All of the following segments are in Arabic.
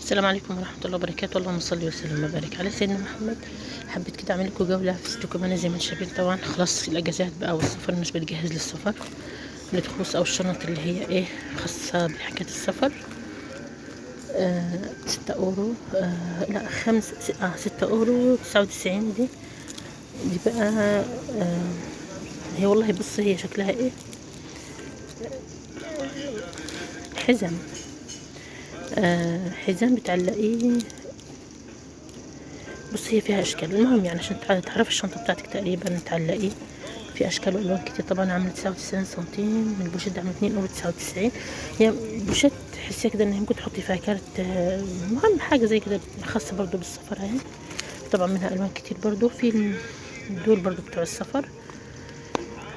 السلام عليكم ورحمة الله وبركاته. اللهم صل وسلم وبارك على سيدنا محمد. حبيت كده اعمل لكم جولة في ستوكمانة زي ما انتم شايفين. طبعا خلاص الاجازات بقى والسفر، الناس بتجهز للسفر، الدروس او الشنط اللي هي خاصة بحكاية السفر. 6 اورو، لا 6 اورو 99. دي بقى هي والله بص، هي شكلها حزام. حزام بتعلقيه. بص هي فيها اشكال، المهم يعني عشان تعرف الشنطه بتاعتك تقريبا تعلقيه في اشكال والوان كتير. طبعا عامله 99 سنتيم. البوشيت عامله 2 اورو 99. هي بوشيت تحسيها كده ان ممكن تحطي فيها كارت، مهم حاجه زي كده خاصه برضو بالسفر اهي. طبعا منها الوان كتير برضو. في دول برضو بتوع السفر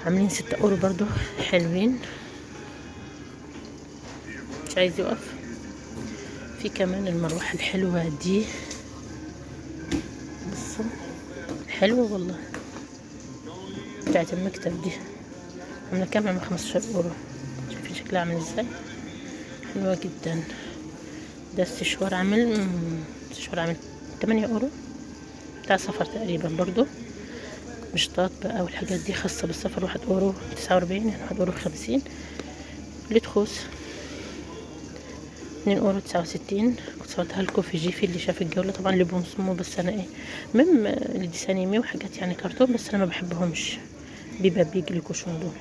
عاملين 6 اورو برضو، حلوين مش عايز يقف. في كمان المروحه الحلوه دي، بصوا حلوه والله، بتاعت المكتب دي. عامله كام؟ عامله 15 اورو. شايفين شكلها عامل ازاي؟ حلوه جدا. ده السشوار عامل 8 اورو، بتاع سفر تقريبا برضو. مشطات بقى والحاجات دي خاصه بالسفر. 1 اورو 49، يعني 1 اورو 50. لتخوص 2 اورو 69. كنت صورتها لكم في جيفي اللي شاف الجوله. طبعا اللي بنصمه، بس انا المهم الديسانيمي وحاجات يعني كرتون، بس انا ما بحبهمش، بيبقى بيجي الكوشون دول.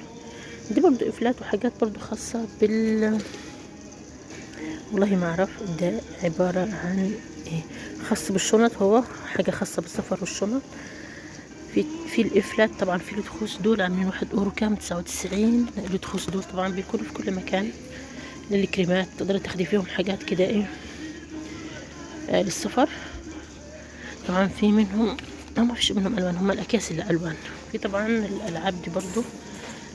دي برضو افلات وحاجات برضو خاصة والله ما اعرف ده عبارة عن خاص بالشنط. هو حاجة خاصة بالسفر والشنط. في الافلات طبعا. في الدخوس دول عاملين 1 اورو كام 99. الدخوس دول طبعا بيكونوا في كل مكان للكريمات، تقدري تاخدي فيهم حاجات كده للسفر. طبعا في منهم، ما فيش منهم الوان، هم الاكياس اللي الوان. في طبعا الالعاب دي برضو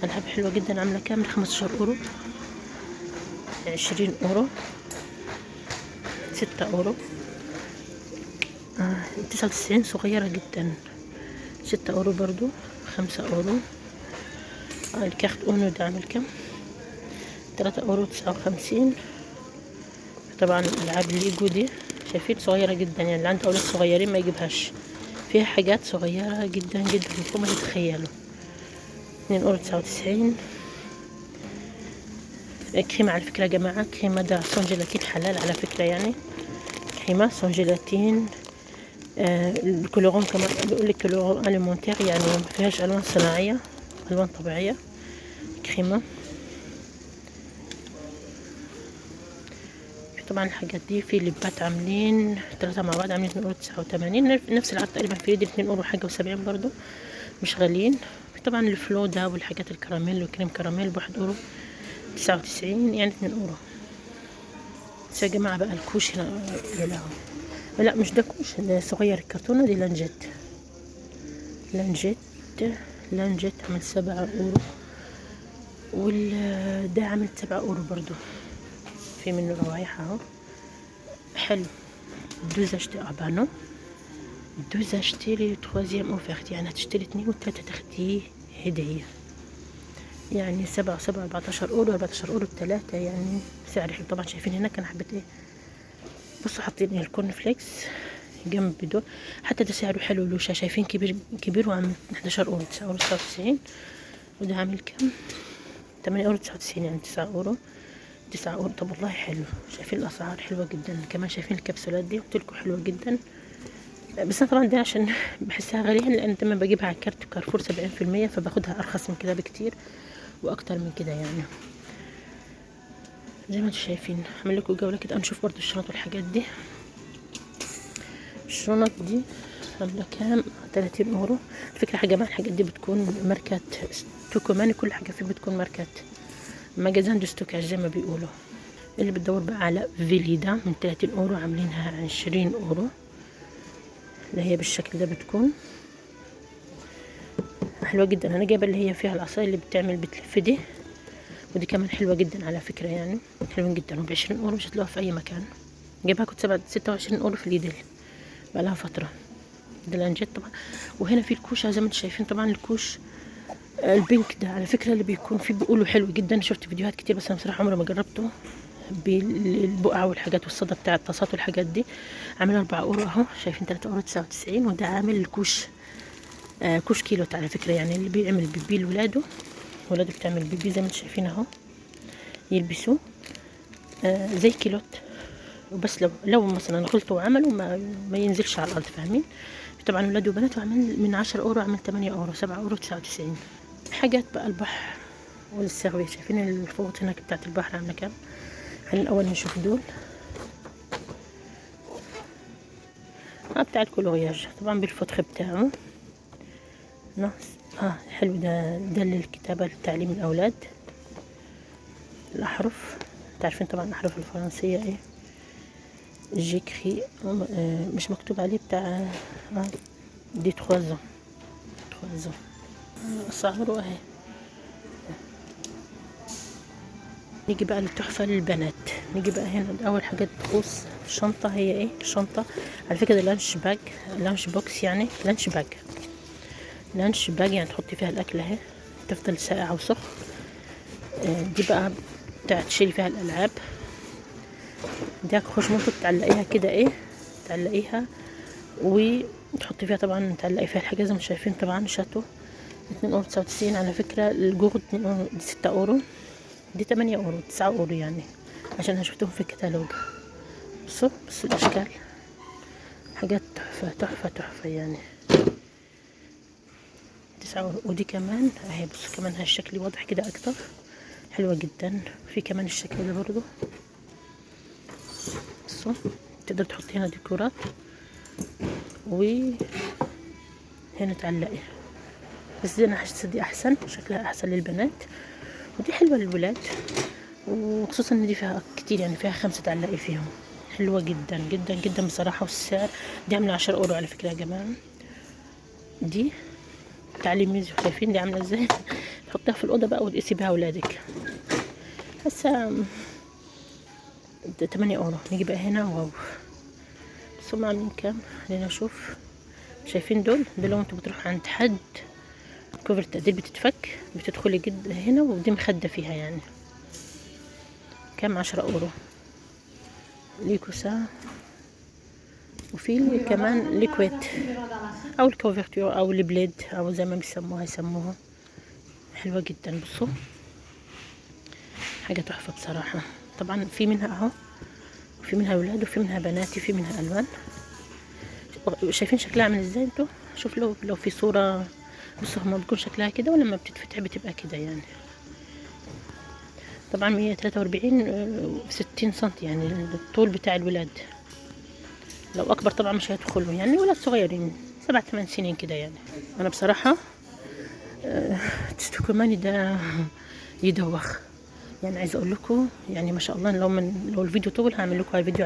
العاب حلوه جدا. عامله كام؟ 15 اورو، 20 اورو، 6 اورو، 99. صغيره جدا. 6 اورو برضو، 5 اورو. الكارت اونو ده عامل كام؟ 3 اورو 59. طبعا الالعاب الليجو دي شايفين صغيره جدا، يعني اللي عنده اولاد صغيرين ما يجيبهاش. فيها حاجات صغيره جدا جدا فوق ما تتخيلوا. 2 اورو 99. كريمة على فكرة يا جماعة، كريمة ده صون جيلاتين حلال على فكرة، يعني كريمة صون جيلاتين. الكولورون كمان بيقول لك كولورون اليمونتير، يعني ما فيهاش الوان صناعية، الوان طبيعية. كريمة. طبعا الحاجات دي في لبات عاملين 3 مع بعض، عاملين 2 اورو 89. نفس العرض تقريبا في يدي 2 اورو حاجة و70 برضو، مش غاليين. طبعا الفلو ده والحاجات الكراميل وكريم كراميل ب1 اورو 99، يعني 2 اورو. بس يا جماعة بقى الكوش هنا لا مش ده كوش، ده صغير. الكرتونة دي لانجيت. لانجيت عمل 7 اورو، ده عمل 7 اورو برضو. في منه روايح اهو، حلو. دوز اشتي ابانو، دوز اشتري تروازيام اوفرت، يعني هتشتري 2 و3 تاخديه هدية. يعني 7 و7 14 اورو، 14 اورو ب3، يعني سعر حلو. طبعا شايفين هناك انا حبيت بصوا حاطين الكورن فليكس جنب دول. حتى ده سعره حلو، لوشة شايفين كبير كبير، وعامل 11 اورو 9 اورو 99. وده عامل كام؟ 8 اورو 99، يعني 9 اورو 9 اورو. طب والله حلو، شايفين الاسعار حلوة جدا. كمان شايفين الكبسولات دي قلتلكوا حلوة جدا. بس انا طبعا دي عشان بحسها غالية، لان دايما بجيبها على كارت كارفور 70%، فباخدها ارخص من كده بكتير واكتر من كده يعني. زي ما انتم شايفين هعمل لكم جولة كده نشوف برضو الشنط والحاجات دي. الشنط دي عاملة كام؟ 30 اورو. الفكرة يا جماعة الحاجات دي بتكون ماركات ستوكوماني، كل حاجة فيه بتكون ماركات ماجازان دو ستوكاج زي ما بيقولوا. اللي بتدور بقى على فيليدا من 30 اورو عاملينها 20 اورو، اللي هي بالشكل ده بتكون حلوة جدا. انا جايبة اللي هي فيها العصاية اللي بتلف دي، ودي كمان حلوة جدا على فكرة، يعني حلوين جدا. وب20 اورو مش هتلاقوها في اي مكان. جايبها كنت 26 اورو في الليدل بقالها فترة. ده لانجيت طبعا. وهنا في الكوش زي ما انتم شايفين. طبعا الكوش البينك ده على فكرة اللي بيكون فيه بيقولوا حلو جدا. شفت فيديوهات كتير بس انا بصراحة عمري ما جربته. بالبقعة والحاجات والصدى بتاع الطاسات والحاجات دي، عامل 4 اورو اهو، شايفين 3.99 اورو. وده عامل الكوش كوش كيلو على فكرة، يعني اللي بيعمل بيبي لولاده، ولاده بتعمل بيبي زي ما انتم شايفين اهو، يلبسوه زي كيلوت. وبس لو مثلا غلطوا وعملوا ما ينزلش على الارض، فاهمين؟ طبعا ولاد وبنات، وعمل من 10 اورو عمل 8 اورو، 7.99 اورو. حاجات بقى البحر والسروي، شايفين الفوط هناك بتاعت البحر عامله كام. خلينا الاول نشوف دول بتاع الكولورياج، طبعا بالفتخ بتاعه ناقص. حلو، ده للكتابه لتعليم الاولاد. الاحرف، تعرفين طبعا الاحرف الفرنسيه ايه، جيكري مش مكتوب عليه بتاع دي 3 صغروا اهي. نيجي بقى للتحفة للبنات. نيجي بقى هنا اول حاجة تقص الشنطة، هي ايه الشنطة؟ على فكرة ده لانش باج، لانش بوكس، يعني لانش باج يعني تحطي فيها الاكل اهي، تفضل ساقعة وسخن. دي بقى تشيلي فيها الالعاب. دي خشمته تعلقيها كده ايه، تعلقيها وتحطي فيها، طبعا تعلقي فيها الحاجة زي ما شايفين. طبعا شاتو 2.99 على فكرة. الجورد 6 اورو، دي 8 اورو، 9 اورو يعني، عشان شفتهم في الكتالوج. بصوا الاشكال، حاجات تحفة يعني. 9 اورو. ودي كمان اهي، بصوا كمان هالشكل واضح كده اكتر، حلوة جدا. في كمان الشكل ده برضو، بصوا تقدر تحطي هنا ديكورات، وهنا تعلقي. بس دي انا حاسة دي احسن، شكلها احسن للبنات، ودي حلوة للولاد، وخصوصا ان دي فيها كتير، يعني فيها 5 تعلقي فيهم. حلوة جدا جدا جدا بصراحة. والسعر دي عاملة 10 اورو على فكرة يا جماعة. دي تعليم ميوزك، شايفين دي عاملة ازاي؟ تحطيها في الأوضة بقى وتقيسي بها ولادك. هسه 8 اورو. نيجي بقى هنا، واو، بس هم عاملين كام؟ خلينا نشوف. شايفين دول لو انتوا بتروحوا عند حد كوفر التقدير بتتفك، بتدخلي جد هنا، ودي مخدة فيها يعني. كام؟ 10 اورو. ليكوسا، وفي كمان ليكويت او الكوفرتور او البليد او زي ما يسموها. حلوة جدا، بصوا حاجة تحفة بصراحة. طبعا في منها اهو، في منها ولاد وفي منها بناتي، في منها الوان. شايفين شكلها عامل ازاي انتوا؟ شوف لو في صورة، بصوا هما بيكون شكلها كده، ولما بتتفتح بتبقى كده يعني. طبعا 143 60 سنتي يعني الطول بتاع الولاد. لو اكبر طبعا مش هيدخلوا، يعني ولاد صغيرين 7-8 سنين كده يعني. انا بصراحة تستكماني ده يدوخ يعني. عايزه اقول لكم يعني ما شاء الله، لو الفيديو طول هعمل لكم فيديو